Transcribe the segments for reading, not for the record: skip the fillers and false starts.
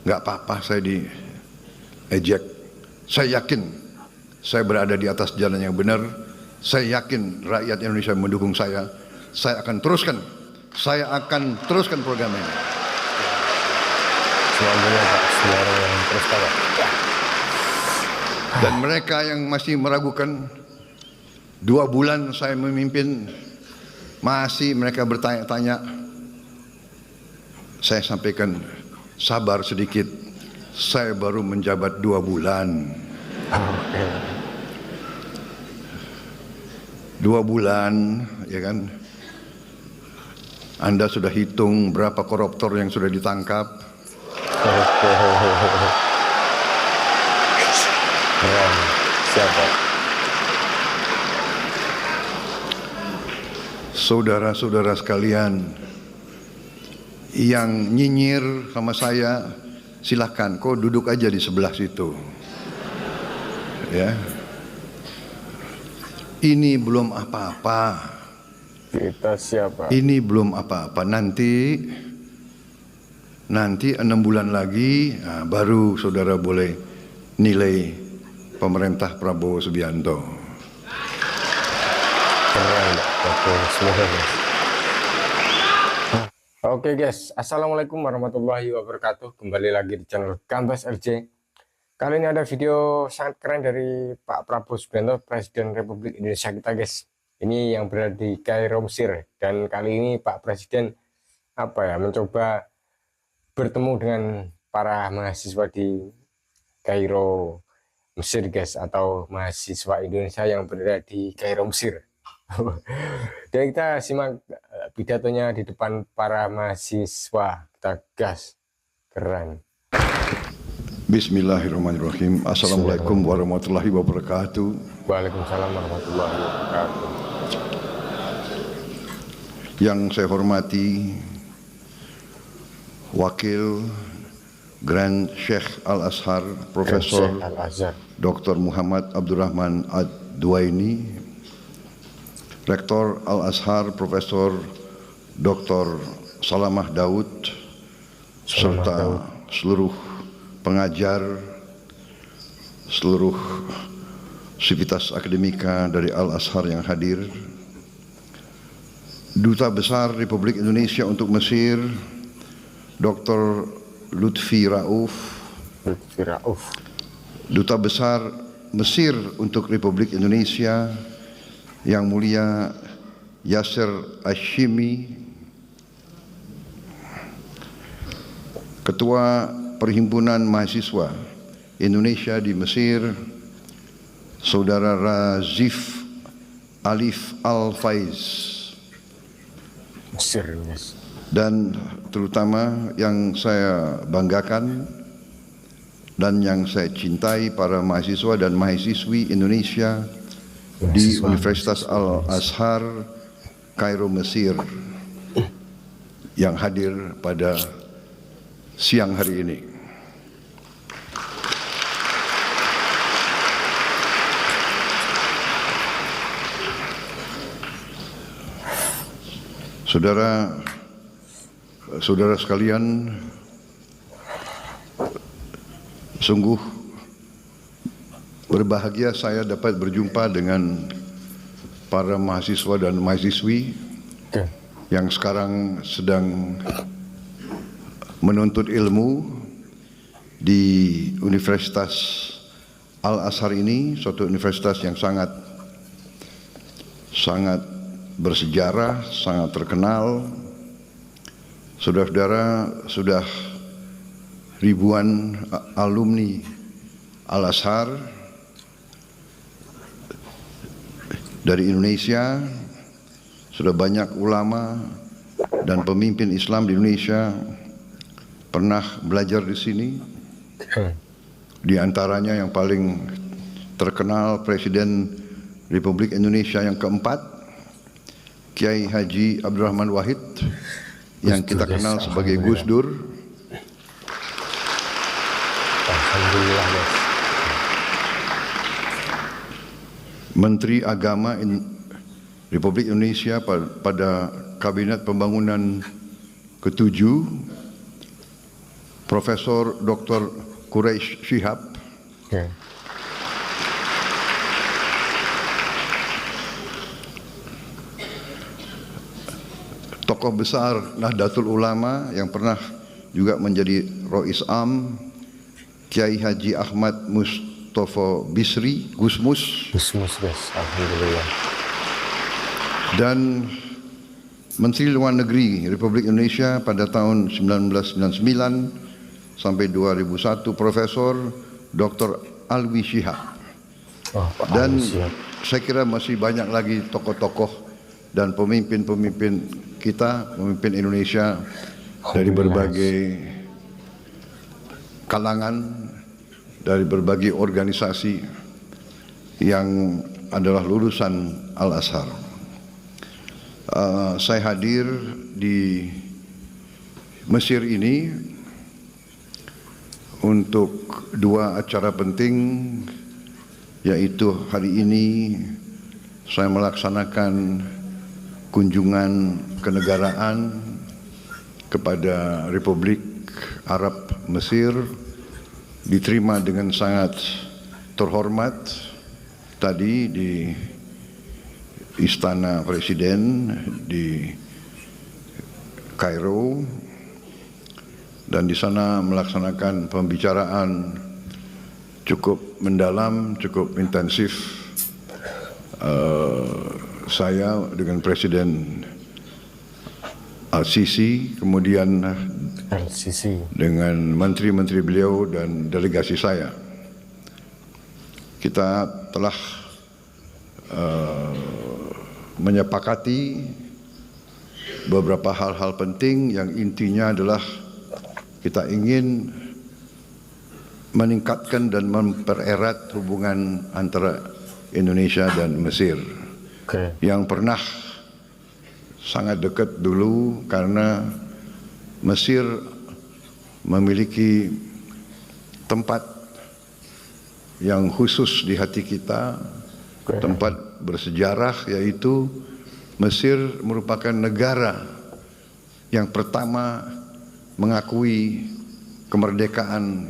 nggak apa-apa saya diejek. Saya yakin saya berada di atas jalan yang benar. Saya yakin rakyat Indonesia mendukung saya. Saya akan teruskan program ini. Semuanya Pak, semua orang yang terus Pak. Dan mereka yang masih meragukan, 2 bulan saya memimpin, masih mereka bertanya-tanya, saya sampaikan, sabar sedikit, saya baru menjabat 2 bulan. 2 bulan, ya kan? Anda sudah hitung berapa koruptor yang sudah ditangkap? Keren. Siapa? Saudara-saudara sekalian yang nyinyir sama saya, silahkan, kau duduk aja di sebelah situ. Ya. Ini belum apa-apa. Kita siapa? Ini belum apa-apa. Nanti 6 bulan lagi, baru saudara boleh nilai pemerintah Prabowo Subianto. Keren. Oke, semoga guys. Oke guys, assalamualaikum warahmatullahi wabarakatuh. Kembali lagi di channel Gambas LJ. Kali ini ada video sangat keren dari Pak Prabowo Subianto, Presiden Republik Indonesia kita guys. Ini yang berada di Kairo, Mesir. Dan kali ini Pak Presiden mencoba bertemu dengan para mahasiswa di Kairo, Mesir guys, atau mahasiswa Indonesia yang berada di Kairo, Mesir. Dan kita simak pidatonya di depan para mahasiswa. Kita gas. Keren. Bismillahirrahmanirrahim. Assalamualaikum warahmatullahi wabarakatuh. Waalaikumsalam warahmatullahi wabarakatuh. Yang saya hormati Wakil Grand Sheikh Al-Azhar Profesor Dr. Muhammad Abdurrahman Ad-Duaini, Rektor Al-Azhar Profesor Dr. Salamah Daud, serta seluruh pengajar, seluruh sivitas akademika dari Al-Azhar yang hadir, Duta Besar Republik Indonesia untuk Mesir, Dr. Lutfi Rauf, Duta Besar Mesir untuk Republik Indonesia, Yang Mulia Yasser Hashimi, Ketua Perhimpunan Mahasiswa Indonesia di Mesir, Saudara Razif Alif Al-Faiz, Mesir, yes. Dan terutama yang saya banggakan dan yang saya cintai, para mahasiswa dan mahasiswi Indonesia di Universitas Al-Azhar Kairo, Mesir yang hadir pada siang hari ini. Saudara sekalian, sungguh berbahagia saya dapat berjumpa dengan para mahasiswa dan mahasiswi yang sekarang sedang menuntut ilmu di Universitas Al-Azhar ini, suatu universitas yang sangat bersejarah, sangat terkenal. Saudara-saudara, sudah ribuan alumni Al-Azhar dari Indonesia, sudah banyak ulama dan pemimpin Islam di Indonesia pernah belajar di sini. Di antaranya yang paling terkenal Presiden Republik Indonesia yang keempat, Kiai Haji Abdurrahman Wahid, yang kita kenal sebagai Gus Dur. Alhamdulillah, yes. Menteri Agama Republik Indonesia pada Kabinet Pembangunan ke-7, Profesor Dr. Quraish Shihab, Oke. tokoh besar Nahdlatul Ulama yang pernah juga menjadi Rois Am, Kiai Haji Ahmad Mustofa Bisri, Gusmus, Gusmus, guys. Alhamdulillah. dan Menteri Luar Negeri Republik Indonesia pada tahun 1999 sampai 2001 Profesor Dr. Alwi Shihab. Oh, Pak Dan Alwi Shihab. saya kira masih banyak lagi tokoh-tokoh dan pemimpin-pemimpin kita, pemimpin Indonesia dari berbagai kalangan, dari berbagai organisasi yang adalah lulusan Al-Azhar. Saya hadir di Mesir ini untuk dua acara penting, yaitu hari ini saya melaksanakan kunjungan kenegaraan kepada Republik Arab Mesir, diterima dengan sangat terhormat tadi di Istana Presiden di Kairo, dan di sana melaksanakan pembicaraan cukup mendalam, cukup intensif saya dengan Presiden Al-Sisi, kemudian LCC. dengan menteri-menteri beliau dan delegasi saya. Kita telah menyepakati beberapa hal-hal penting yang intinya adalah kita ingin meningkatkan dan mempererat hubungan antara Indonesia dan Mesir. Oke. Yang pernah sangat dekat dulu karena Mesir memiliki tempat yang khusus di hati kita, tempat bersejarah, yaitu Mesir merupakan negara yang pertama mengakui kemerdekaan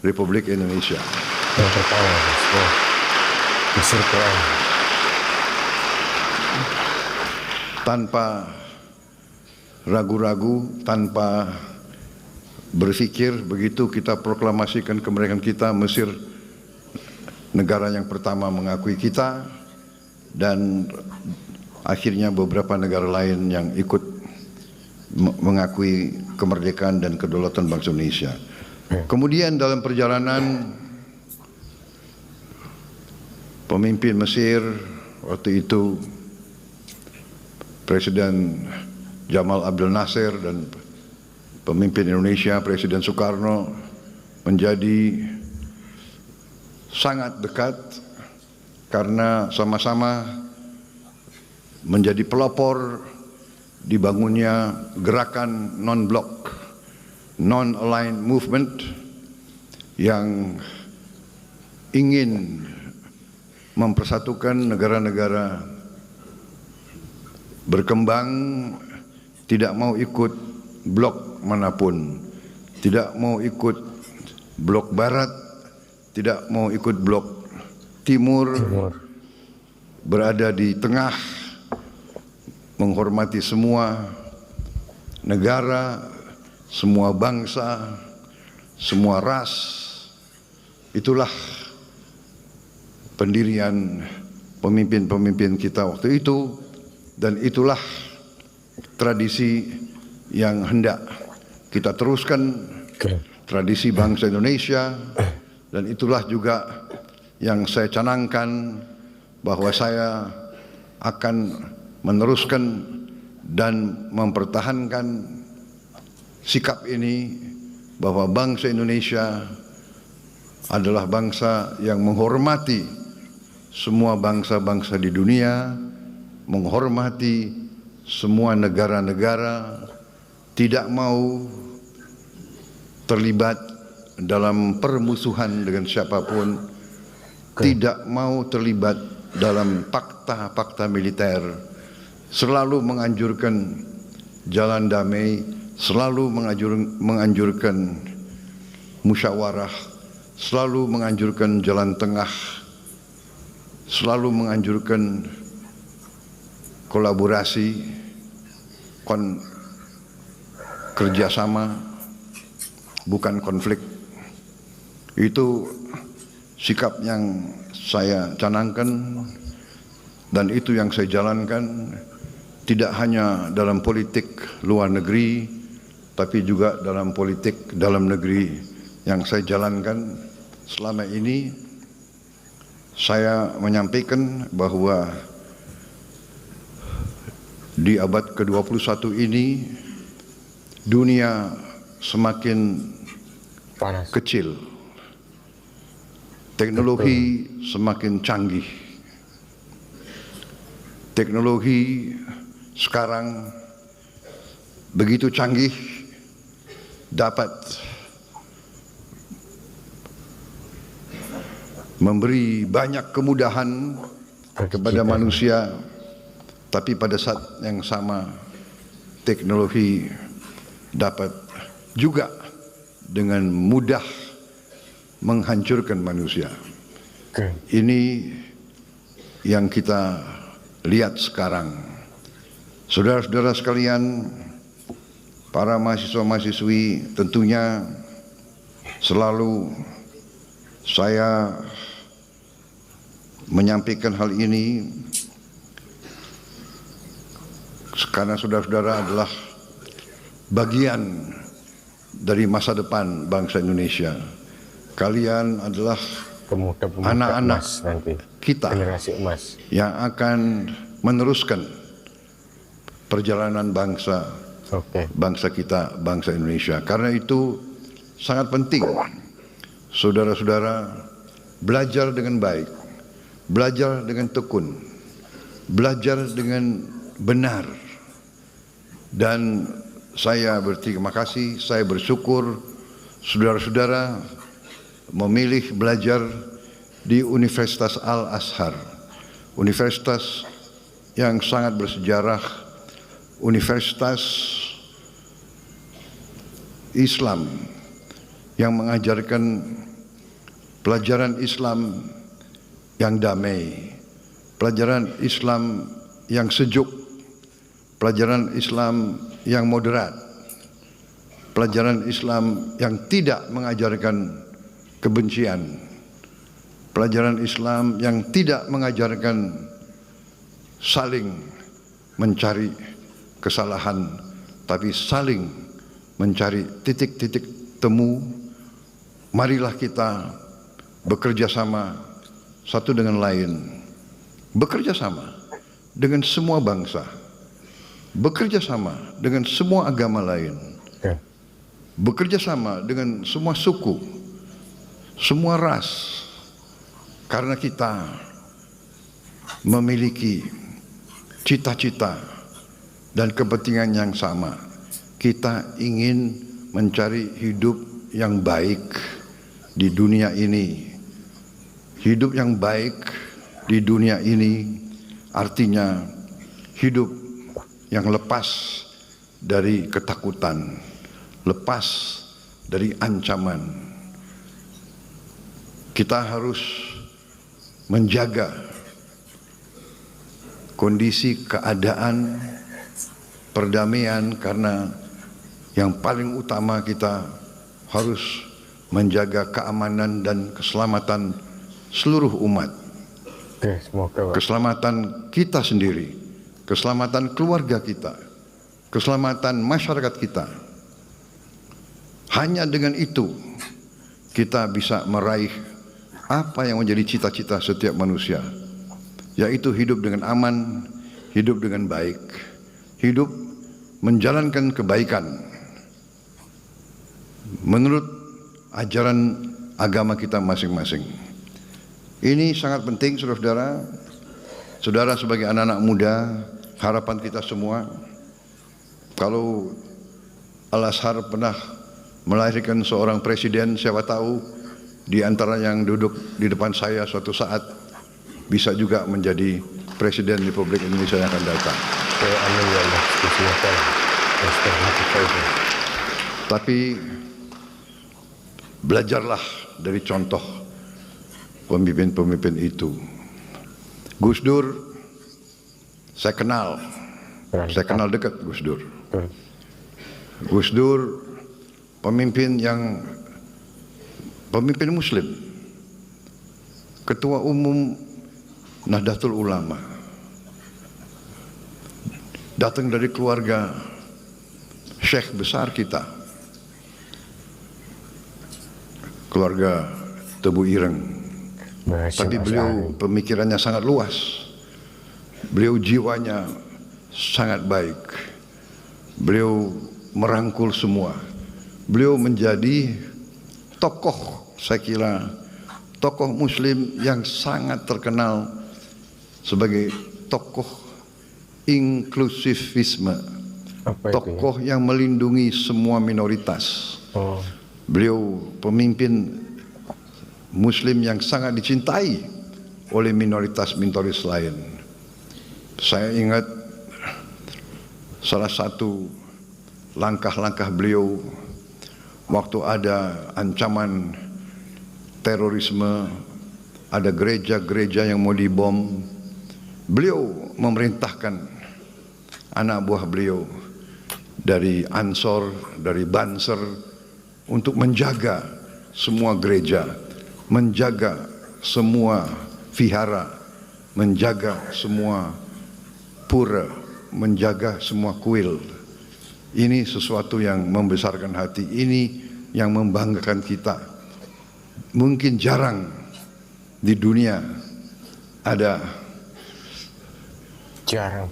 Republik Indonesia. Yang pertama, guys. Wah. Mesir keren. Tanpa ragu-ragu, tanpa berpikir, begitu kita proklamasikan kemerdekaan kita, Mesir negara yang pertama mengakui kita, dan akhirnya beberapa negara lain yang ikut mengakui kemerdekaan dan kedaulatan bangsa Indonesia. Kemudian dalam perjalanan pemimpin Mesir waktu itu Presiden Jamal Abdel Nasser dan pemimpin Indonesia Presiden Soekarno menjadi sangat dekat karena sama-sama menjadi pelopor dibangunnya gerakan non-blok, non-aligned movement yang ingin mempersatukan negara-negara berkembang, tidak mau ikut blok manapun, tidak mau ikut blok barat, tidak mau ikut blok timur, berada di tengah, menghormati semua negara, semua bangsa, semua ras. Itulah pendirian pemimpin-pemimpin kita waktu itu, dan itulah tradisi yang hendak kita teruskan, tradisi bangsa Indonesia, dan itulah juga yang saya canangkan bahwa saya akan meneruskan dan mempertahankan sikap ini, bahwa bangsa Indonesia adalah bangsa yang menghormati semua bangsa-bangsa di dunia, menghormati semua negara-negara, tidak mau terlibat dalam permusuhan dengan siapapun, tidak mau terlibat dalam fakta-fakta militer, selalu menganjurkan jalan damai, selalu menganjurkan musyawarah, selalu menganjurkan jalan tengah, selalu menganjurkan kolaborasi, kerjasama, bukan konflik. Itu sikap yang saya canangkan dan itu yang saya jalankan, tidak hanya dalam politik luar negeri, tapi juga dalam politik dalam negeri yang saya jalankan selama ini. Saya menyampaikan bahwa di abad ke-21 ini dunia semakin panas, kecil, teknologi semakin canggih. Teknologi sekarang begitu canggih, dapat memberi banyak kemudahan kepada manusia, tapi pada saat yang sama teknologi dapat juga dengan mudah menghancurkan manusia. Ini yang kita lihat sekarang. Saudara-saudara sekalian, para mahasiswa-mahasiswi, tentunya selalu saya menyampaikan hal ini karena saudara-saudara adalah bagian dari masa depan bangsa Indonesia. Kalian adalah pemuda-pemuda anak-anak emas nanti, kita, generasi emas yang akan meneruskan perjalanan bangsa kita, bangsa Indonesia. Karena itu sangat penting saudara-saudara belajar dengan baik, belajar dengan tekun, belajar dengan benar. Dan saya berterima kasih, saya bersyukur saudara-saudara memilih belajar di Universitas Al-Azhar, universitas yang sangat bersejarah, universitas Islam yang mengajarkan pelajaran Islam yang damai, pelajaran Islam yang sejuk, pelajaran Islam yang moderat, pelajaran Islam yang tidak mengajarkan kebencian, pelajaran Islam yang tidak mengajarkan saling mencari kesalahan, tapi saling mencari titik-titik temu. Marilah kita bekerja sama satu dengan lain, bekerja sama dengan semua bangsa, bekerja sama dengan semua agama lain, bekerja sama dengan semua suku, semua ras, karena kita memiliki cita-cita dan kepentingan yang sama. Kita ingin mencari hidup yang baik di dunia ini. Hidup yang baik di dunia ini artinya hidup yang lepas dari ketakutan, lepas dari ancaman. Kita harus menjaga kondisi keadaan perdamaian, karena yang paling utama kita harus menjaga keamanan dan keselamatan seluruh umat. Semoga, keselamatan kita sendiri, keselamatan keluarga kita, keselamatan masyarakat kita. Hanya dengan itu kita bisa meraih apa yang menjadi cita-cita setiap manusia, yaitu hidup dengan aman, hidup dengan baik, hidup menjalankan kebaikan menurut ajaran agama kita masing-masing. Ini sangat penting, saudara-saudara. Saudara sebagai anak-anak muda, harapan kita semua, kalau Al-Azhar pernah melahirkan seorang presiden, siapa tahu di antara yang duduk di depan saya suatu saat bisa juga menjadi presiden Republik Indonesia yang akan datang. amin ya Allah. Bismillah. Tapi Belajarlah dari contoh pemimpin-pemimpin itu. Gus Dur, saya kenal dekat Gus Dur. Gus Dur pemimpin Muslim, Ketua Umum Nahdlatul Ulama, datang dari keluarga Syekh besar kita, keluarga Tebu Ireng. Tapi beliau pemikirannya sangat luas, beliau jiwanya sangat baik, beliau merangkul semua, beliau menjadi tokoh, saya kira tokoh Muslim yang sangat terkenal sebagai tokoh inklusivisme, tokoh yang melindungi semua minoritas. Beliau pemimpin Muslim yang sangat dicintai oleh minoritas-minoritas lain. Saya ingat salah satu langkah-langkah beliau waktu ada ancaman terorisme, ada gereja-gereja yang mau dibom. Beliau memerintahkan anak buah beliau dari Ansor, dari Banser untuk menjaga semua gereja, menjaga semua vihara, menjaga semua pura, menjaga semua kuil. Ini sesuatu yang membesarkan hati, ini yang membanggakan kita. Mungkin jarang di dunia ada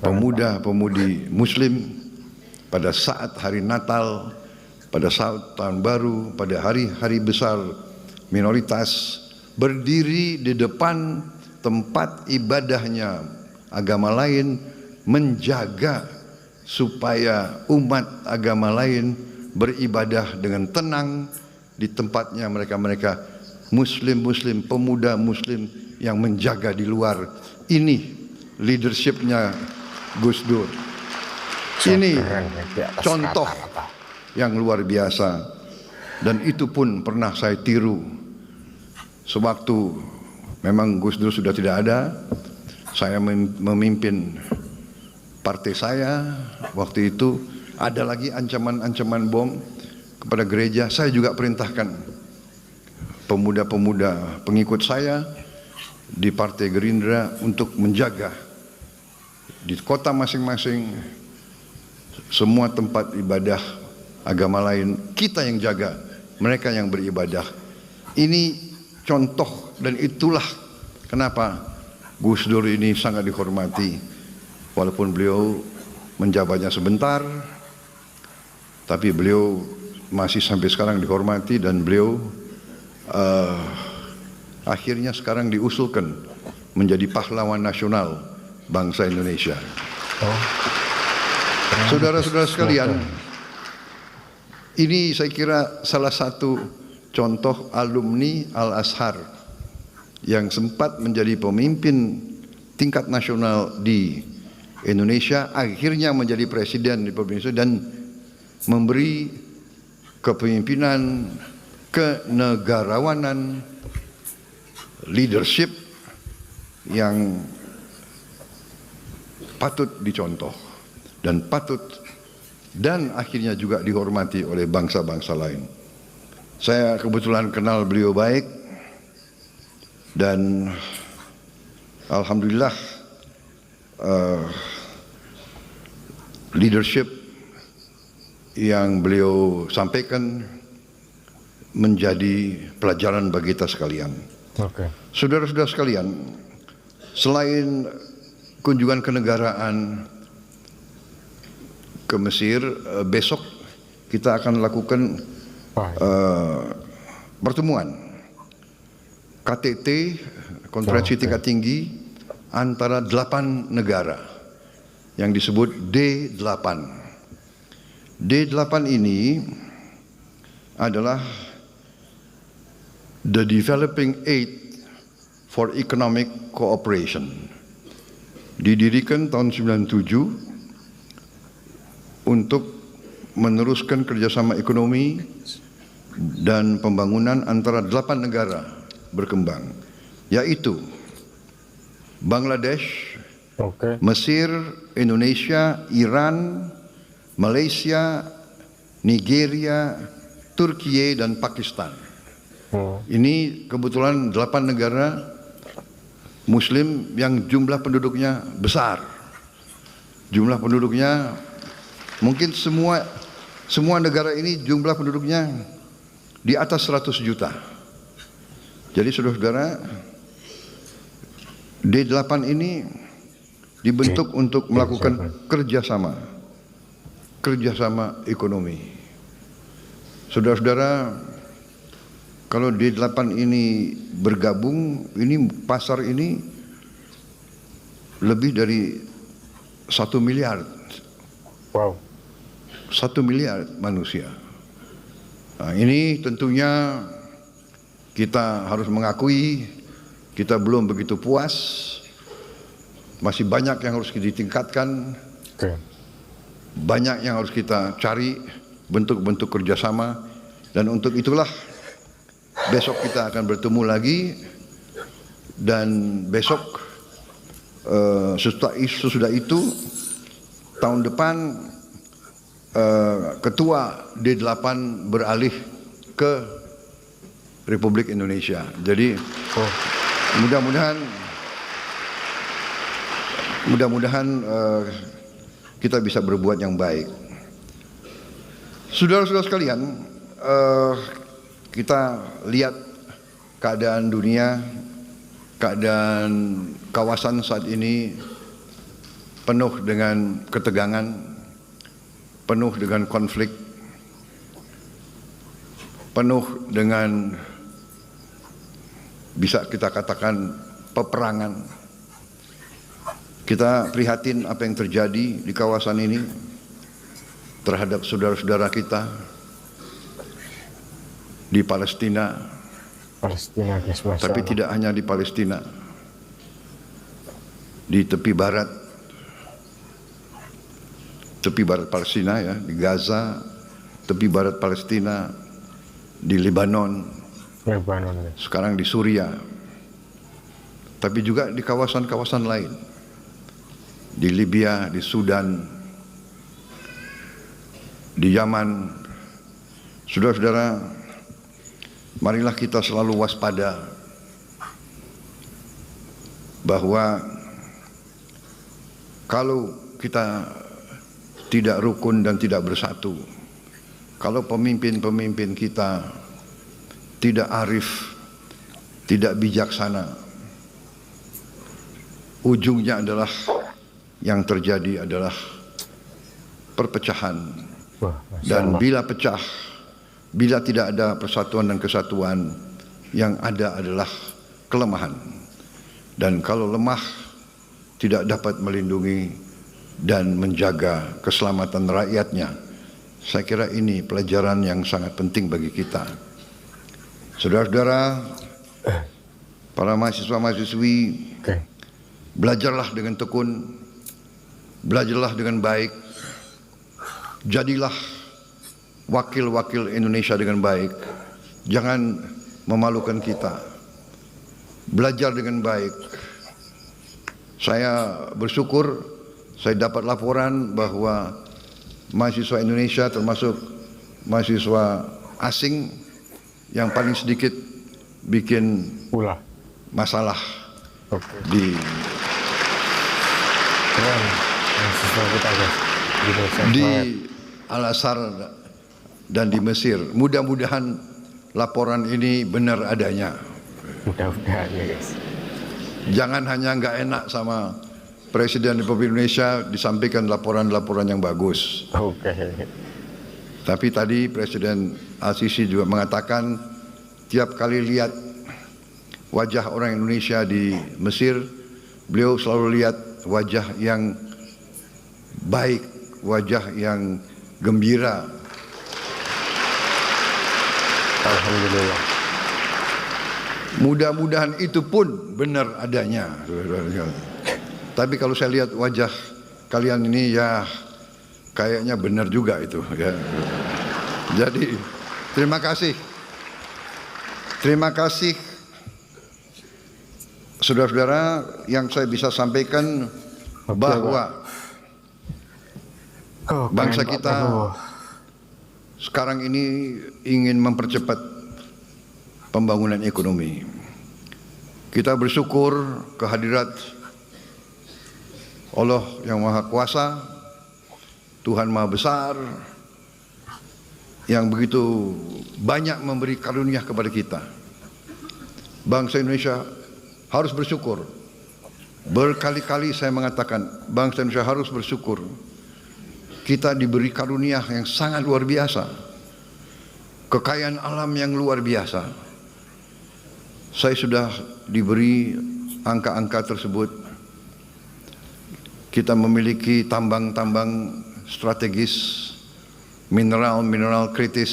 pemuda-pemudi Muslim pada saat hari Natal, pada saat tahun baru, pada hari-hari besar minoritas, berdiri di depan tempat ibadahnya agama lain, menjaga supaya umat agama lain beribadah dengan tenang di tempatnya mereka Muslim-Muslim, pemuda Muslim yang menjaga di luar. Ini leadershipnya Gus Dur. Ini contoh yang luar biasa, dan itu pun pernah saya tiru. Sewaktu memang Gus Dur sudah tidak ada, saya memimpin partai saya. Waktu itu ada lagi ancaman-ancaman bom kepada gereja. Saya juga perintahkan pemuda-pemuda pengikut saya di Partai Gerindra untuk menjaga di kota masing-masing semua tempat ibadah agama lain. Kita yang jaga, mereka yang beribadah. Ini contoh, dan itulah kenapa Gus Dur ini sangat dihormati. Walaupun beliau menjabatnya sebentar, tapi beliau masih sampai sekarang dihormati, dan beliau akhirnya sekarang diusulkan menjadi pahlawan nasional bangsa Indonesia. Saudara-saudara sekalian, ini saya kira salah satu contoh alumni Al-Azhar yang sempat menjadi pemimpin tingkat nasional di Indonesia, akhirnya menjadi presiden di Indonesia dan memberi kepemimpinan, kenegarawanan, leadership yang patut dicontoh dan dan akhirnya juga dihormati oleh bangsa-bangsa lain. Saya kebetulan kenal beliau baik, dan alhamdulillah leadership yang beliau sampaikan menjadi pelajaran bagi kita sekalian. Saudara-saudara sekalian, selain kunjungan kenegaraan ke Mesir, besok kita akan lakukan pertemuan KTT, konferensi tingkat tinggi antara 8 negara yang disebut D8. D8 ini adalah the Developing Aid for Economic Cooperation. Didirikan tahun 97 untuk meneruskan kerjasama ekonomi dan pembangunan antara 8 negara berkembang, yaitu Bangladesh, Mesir, Indonesia, Iran, Malaysia, Nigeria, Turki dan Pakistan. Ini kebetulan 8 negara Muslim yang jumlah penduduknya besar. Jumlah penduduknya mungkin semua negara ini jumlah penduduknya di atas 100 juta. Jadi saudara-saudara, D8 ini dibentuk untuk melakukan kerjasama ekonomi. Saudara-saudara, kalau D8 ini bergabung, ini pasar ini lebih dari 1 miliar. Wow. 1 miliar manusia. Nah, ini tentunya kita harus mengakui kita belum begitu puas. Masih banyak yang harus ditingkatkan. Banyak yang harus kita cari bentuk-bentuk kerjasama. Dan untuk itulah besok kita akan bertemu lagi. Dan besok sesudah itu tahun depan ketua D8 beralih ke Republik Indonesia. Jadi mudah-mudahan kita bisa berbuat yang baik. Saudara-saudara sekalian, kita lihat keadaan dunia, keadaan kawasan saat ini penuh dengan ketegangan, penuh dengan konflik, penuh dengan bisa kita katakan peperangan. Kita prihatin apa yang terjadi di kawasan ini terhadap saudara-saudara kita di Palestina. Tapi tidak hanya di Palestina, di tepi barat Palestina ya, di Gaza, tepi barat Palestina, di Lebanon, sekarang di Suria, tapi juga di kawasan-kawasan lain, di Libya, di Sudan, di Yaman. Saudara-saudara, marilah kita selalu waspada bahwa kalau kita tidak rukun dan tidak bersatu, kalau pemimpin-pemimpin kita tidak arif, tidak bijaksana, ujungnya adalah yang terjadi adalah perpecahan. Dan bila pecah, bila tidak ada persatuan dan kesatuan, yang ada adalah kelemahan. Dan kalau lemah, tidak dapat melindungi dan menjaga keselamatan rakyatnya. Saya kira ini pelajaran yang sangat penting bagi kita. Saudara-saudara, para mahasiswa-mahasiswi, belajarlah dengan tekun, belajarlah dengan baik, jadilah wakil-wakil Indonesia dengan baik. Jangan memalukan kita. Belajar dengan baik. Saya bersyukur saya dapat laporan bahwa mahasiswa Indonesia termasuk mahasiswa asing yang paling sedikit bikin masalah di Al-Azhar dan di Mesir. Mudah-mudahan laporan ini benar adanya. Mudah-mudahan ya guys. Jangan hanya nggak enak sama Presiden Republik Indonesia disampaikan laporan-laporan yang bagus. Tapi tadi Presiden Al-Sisi juga mengatakan tiap kali lihat wajah orang Indonesia di Mesir, beliau selalu lihat wajah yang baik, wajah yang gembira. Alhamdulillah. Mudah-mudahan itu pun benar adanya. Tapi kalau saya lihat wajah kalian ini ya kayaknya benar juga itu ya. Jadi terima kasih Terima kasih saudara-saudara, yang saya bisa sampaikan bahwa bangsa kita sekarang ini ingin mempercepat pembangunan ekonomi. Kita bersyukur kehadirat Allah yang Maha Kuasa, Tuhan Maha Besar, yang begitu banyak memberi karunia kepada kita. Bangsa Indonesia harus bersyukur. Berkali-kali saya mengatakan, bangsa Indonesia harus bersyukur. Kita diberi karunia yang sangat luar biasa. Kekayaan alam yang luar biasa. Saya sudah diberi angka-angka tersebut. Kita memiliki tambang-tambang strategis, mineral-mineral kritis,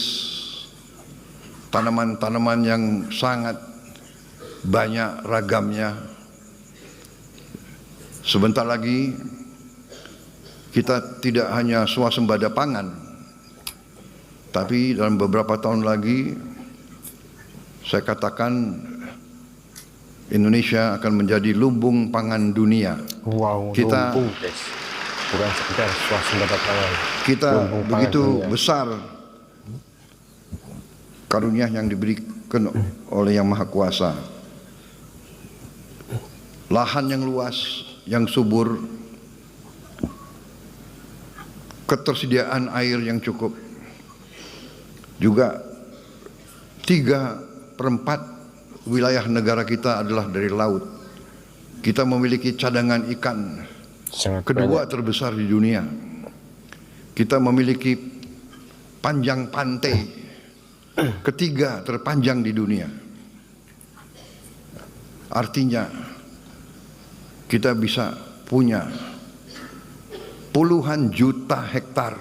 tanaman-tanaman yang sangat banyak ragamnya. Sebentar lagi kita tidak hanya swasembada pangan, tapi dalam beberapa tahun lagi saya katakan Indonesia akan menjadi lumbung pangan dunia. Wow, kita lumbung, guys. Bukan sekedar swasembada pangan. Kita Lumbung begitu pangan besar karunia yang diberikan oleh Yang Maha Kuasa. Lahan yang luas, yang subur, ketersediaan air yang cukup, juga 3/4 wilayah negara kita adalah dari laut. Kita memiliki cadangan ikan kedua terbesar di dunia. Kita memiliki panjang pantai ketiga terpanjang di dunia. Artinya kita bisa punya puluhan juta hektar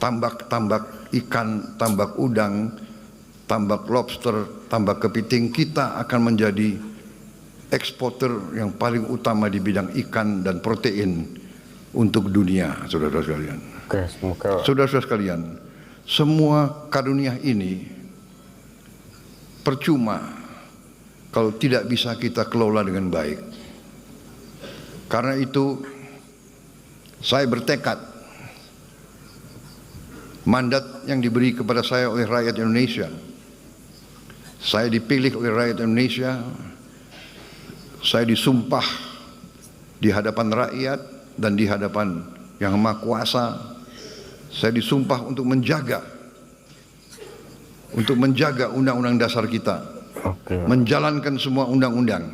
tambak-tambak ikan, tambak udang, tambak lobster, tambak kepiting. Kita akan menjadi eksporter yang paling utama di bidang ikan dan protein untuk dunia, saudara-saudara sekalian. Oke, semoga. Saudara-saudara sekalian, semua karunia ini percuma kalau tidak bisa kita kelola dengan baik. Karena itu saya bertekad, mandat yang diberi kepada saya oleh rakyat Indonesia, saya dipilih oleh rakyat Indonesia, saya disumpah di hadapan rakyat dan di hadapan Yang Maha Kuasa. Saya disumpah untuk menjaga undang-undang dasar kita, menjalankan semua undang-undang.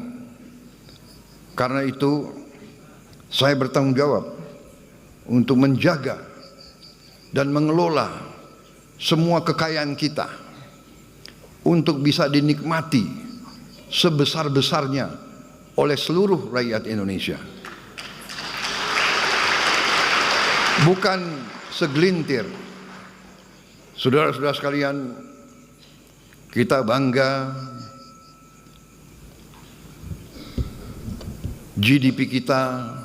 Karena itu saya bertanggung jawab untuk menjaga dan mengelola semua kekayaan kita untuk bisa dinikmati sebesar-besarnya oleh seluruh rakyat Indonesia. Bukan segelintir. Saudara-saudara sekalian, kita bangga GDP kita,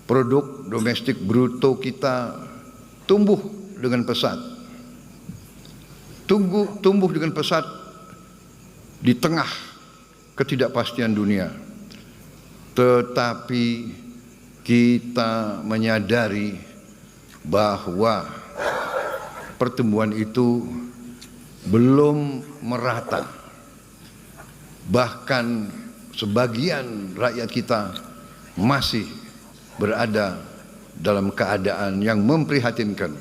produk domestik bruto kita tumbuh dengan pesat. Tumbuh dengan pesat di tengah ketidakpastian dunia. Tetapi kita menyadari bahwa pertumbuhan itu belum merata. Bahkan sebagian rakyat kita masih berada dalam keadaan yang memprihatinkan.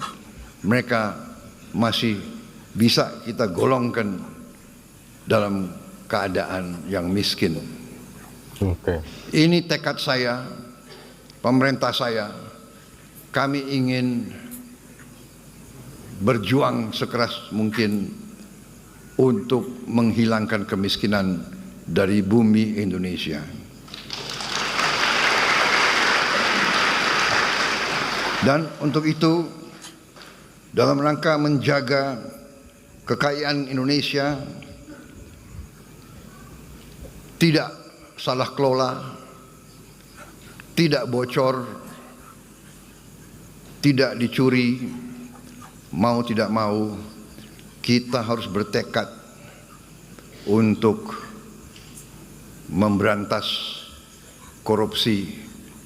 Mereka masih bisa kita golongkan dalam keadaan yang miskin. Ini tekad saya, pemerintah saya. Kami ingin berjuang sekeras mungkin untuk menghilangkan kemiskinan dari bumi Indonesia. Dan untuk itu, dalam rangka menjaga kekayaan Indonesia tidak salah kelola, tidak bocor, tidak dicuri, mau tidak mau kita harus bertekad untuk memberantas korupsi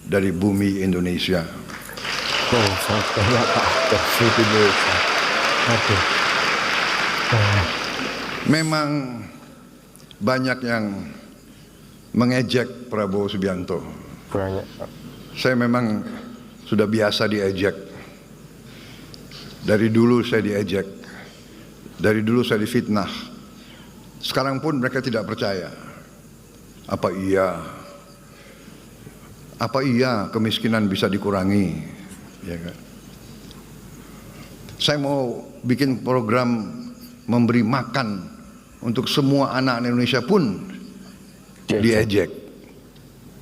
dari bumi Indonesia. Oh, sangat banyak Pak. Korupsi di Indonesia. Aduh. Memang banyak yang mengejek Prabowo Subianto. Banyak Pak. Saya memang sudah biasa diejek. Dari dulu saya diejek. Dari dulu saya difitnah. Sekarang pun mereka tidak percaya. Apa iya kemiskinan bisa dikurangi? Ya kan? Saya mau bikin program memberi makan untuk semua anak Indonesia pun diejek.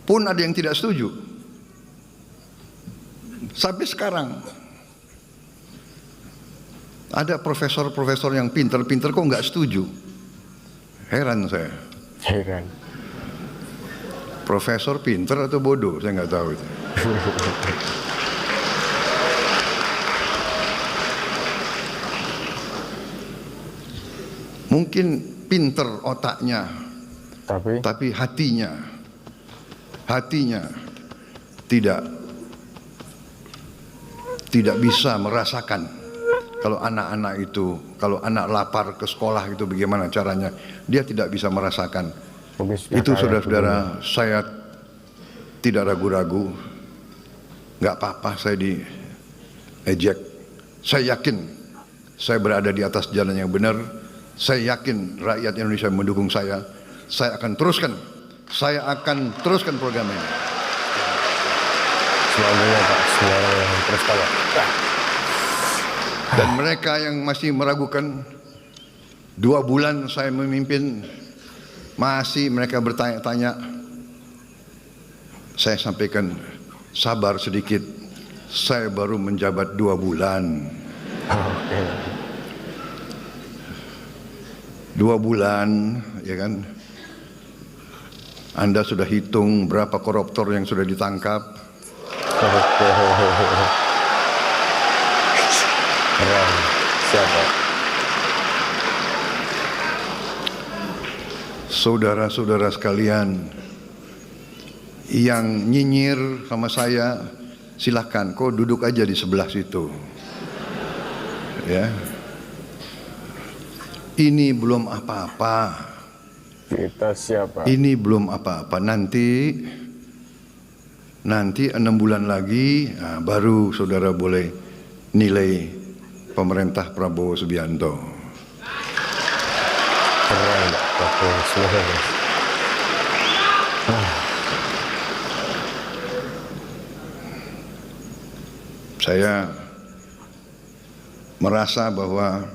Pun ada yang tidak setuju. Sampai sekarang ada profesor-profesor yang pinter-pinter kok nggak setuju. Heran saya. Heran. Profesor pinter atau bodoh, saya nggak tahu itu. Mungkin pinter otaknya, tapi hatinya tidak bisa merasakan kalau anak-anak itu, kalau anak lapar ke sekolah itu bagaimana caranya, dia tidak bisa merasakan. Itu saudara-saudara, saya tidak ragu-ragu, nggak apa-apa saya diejek. Saya yakin saya berada di atas jalan yang benar. Saya yakin rakyat Indonesia mendukung saya. Saya akan teruskan program ini. Semuanya Pak, semuanya terus Pak. Dan mereka yang masih meragukan, 2 bulan saya memimpin, masih mereka bertanya-tanya, saya sampaikan, sabar sedikit, saya baru menjabat 2 bulan. 2 bulan, ya kan? Anda sudah hitung berapa koruptor yang sudah ditangkap? Keren. Siapa? Saudara-saudara sekalian yang nyinyir sama saya, silahkan, kau duduk aja di sebelah situ. Ya. Ini belum apa-apa. Kita siapa? Ini belum apa-apa. Nanti 6 bulan lagi, baru saudara boleh nilai pemerintah Prabowo Subianto. Keren Prabowo Subianto. Saya merasa bahwa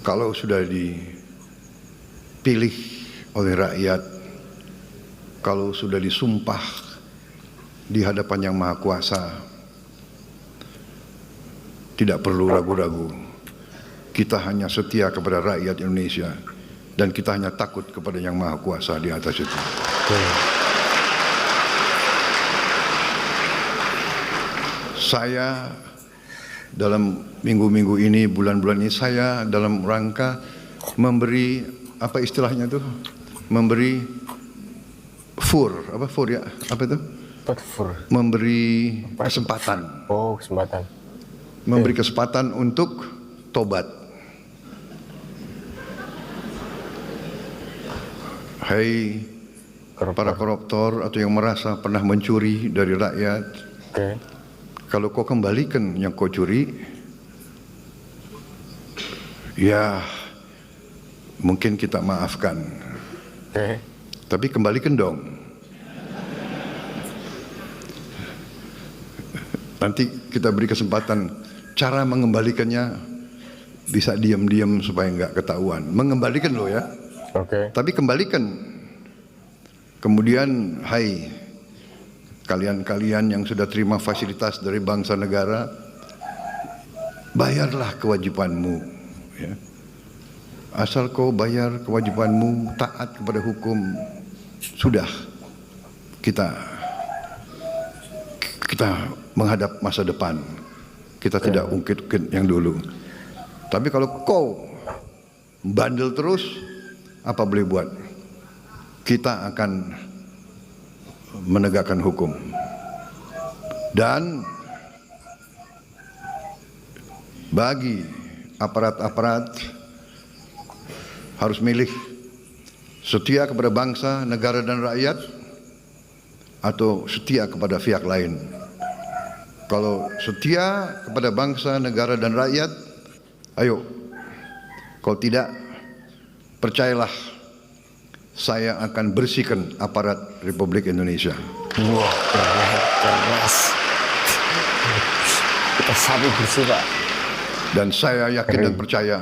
kalau sudah dipilih oleh rakyat, kalau sudah disumpah di hadapan Yang Maha Kuasa, tidak perlu ragu-ragu. Kita hanya setia kepada rakyat Indonesia dan kita hanya takut kepada Yang Maha Kuasa di atas itu. Saya dalam minggu-minggu ini, bulan-bulan ini, saya dalam rangka memberi, apa istilahnya itu, memberi memberi kesempatan. Oh, kesempatan. Memberi kesempatan untuk tobat. Hai para koruptor atau yang merasa pernah mencuri dari rakyat, kalau kau kembalikan yang kau curi, ya mungkin kita maafkan. Tapi kembalikan dong. Nanti kita beri kesempatan. Cara mengembalikannya bisa diam-diam supaya nggak ketahuan. Mengembalikan loh ya. Tapi kembalikan. Kemudian, hai kalian-kalian yang sudah terima fasilitas dari bangsa negara, bayarlah kewajibanmu. Ya. Asal kau bayar kewajibanmu, taat kepada hukum, sudah kita menghadap masa depan. Kita tidak ungkit-ungkit yang dulu. Tapi kalau kau bandel terus, apa boleh buat? Kita akan menegakkan hukum. Dan bagi aparat-aparat harus milih setia kepada bangsa, negara dan rakyat atau setia kepada pihak lain. Kalau setia kepada bangsa, negara dan rakyat, ayo. Kalau tidak, percayalah, saya akan bersihkan aparat Republik Indonesia. Wah, keras. Kita sapu bersih, Pak. Dan saya yakin dan percaya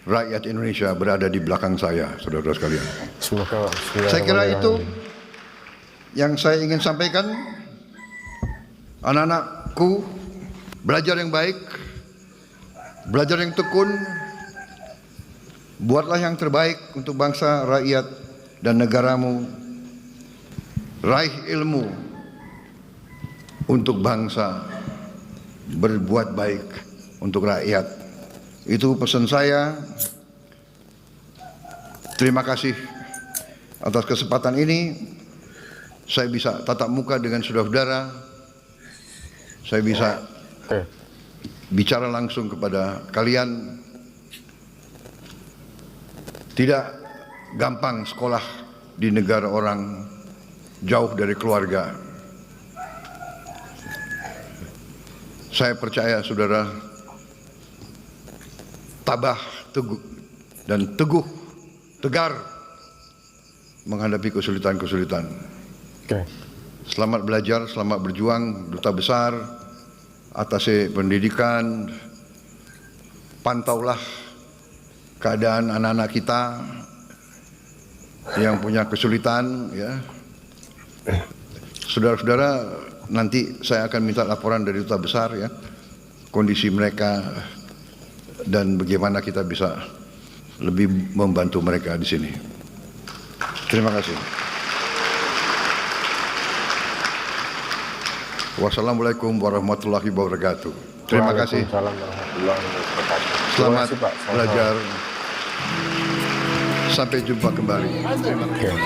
rakyat Indonesia berada di belakang saya, saudara-saudara sekalian. Semoga. Saya kira itu yang saya ingin sampaikan. Anak-anakku, belajar yang baik, belajar yang tekun, buatlah yang terbaik untuk bangsa, rakyat, dan negaramu. Raih ilmu untuk bangsa, berbuat baik untuk rakyat. Itu pesan saya. Terima kasih atas kesempatan ini. Saya bisa tatap muka dengan saudara-saudara. Saya bisa bicara langsung kepada kalian. Tidak gampang sekolah di negara orang, jauh dari keluarga. Saya percaya saudara tabah, teguh, dan teguh, tegar menghadapi kesulitan-kesulitan. Selamat belajar, selamat berjuang, Duta Besar, atase pendidikan. Pantaulah keadaan anak-anak kita yang punya kesulitan, ya. Saudara-saudara, nanti saya akan minta laporan dari Duta Besar, ya, kondisi mereka dan bagaimana kita bisa lebih membantu mereka di sini. Terima kasih. Wassalamualaikum warahmatullahi wabarakatuh. Terima kasih. Selamat belajar. Sampai jumpa kembali. Terima kasih.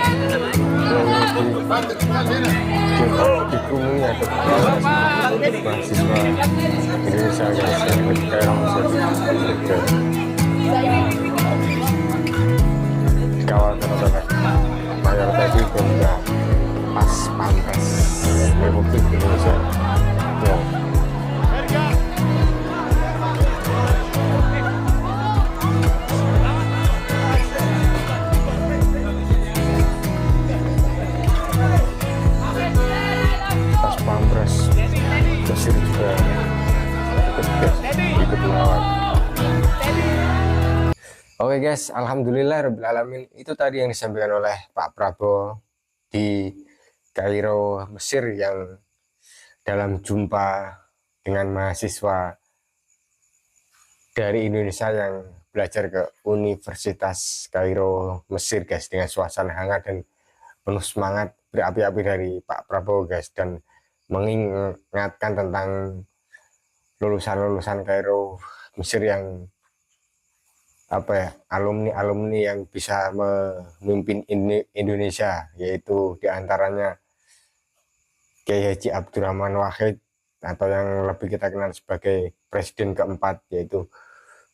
Kawal mayor tadi juga pas pampres Republik Indonesia. Pas pampres Mesir juga ikut mengawal. Oke guys, alhamdulillah rabbil alamin, itu tadi yang disampaikan oleh Pak Prabowo di Kairo, Mesir, yang dalam jumpa dengan mahasiswa dari Indonesia yang belajar ke Universitas Kairo, Mesir guys, dengan suasana hangat dan penuh semangat berapi-api dari Pak Prabowo guys, dan mengingatkan tentang lulusan-lulusan Kairo, Mesir yang alumni yang bisa memimpin Indonesia, yaitu diantaranya Kiai Haji Abdurrahman Wahid, atau yang lebih kita kenal sebagai Presiden keempat, yaitu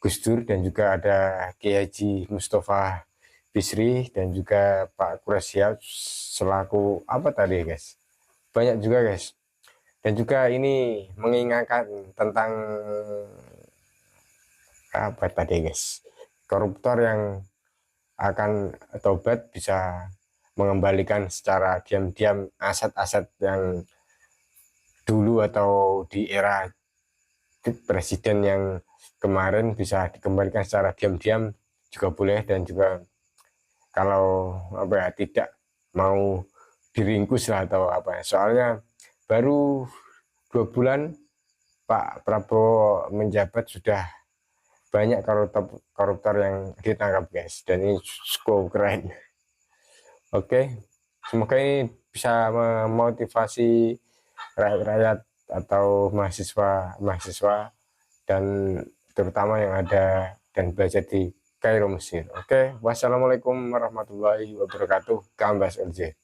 Gus Dur, dan juga ada Kiai Haji Mustafa Bisri, dan juga Pak Quraisyah selaku guys, banyak juga guys. Dan juga ini mengingatkan tentang guys, koruptor yang akan tobat bisa mengembalikan secara diam-diam aset-aset yang dulu atau di era presiden yang kemarin bisa dikembalikan secara diam-diam juga boleh. Dan juga kalau tidak mau diringkus lah atau soalnya baru 2 bulan Pak Prabowo menjabat sudah banyak koruptor yang ditangkap guys, dan ini cukup keren. Oke, semoga ini bisa memotivasi rakyat atau mahasiswa dan terutama yang ada dan belajar di Kairo Mesir. Oke, wassalamualaikum warahmatullahi wabarakatuh. Kambas LJ.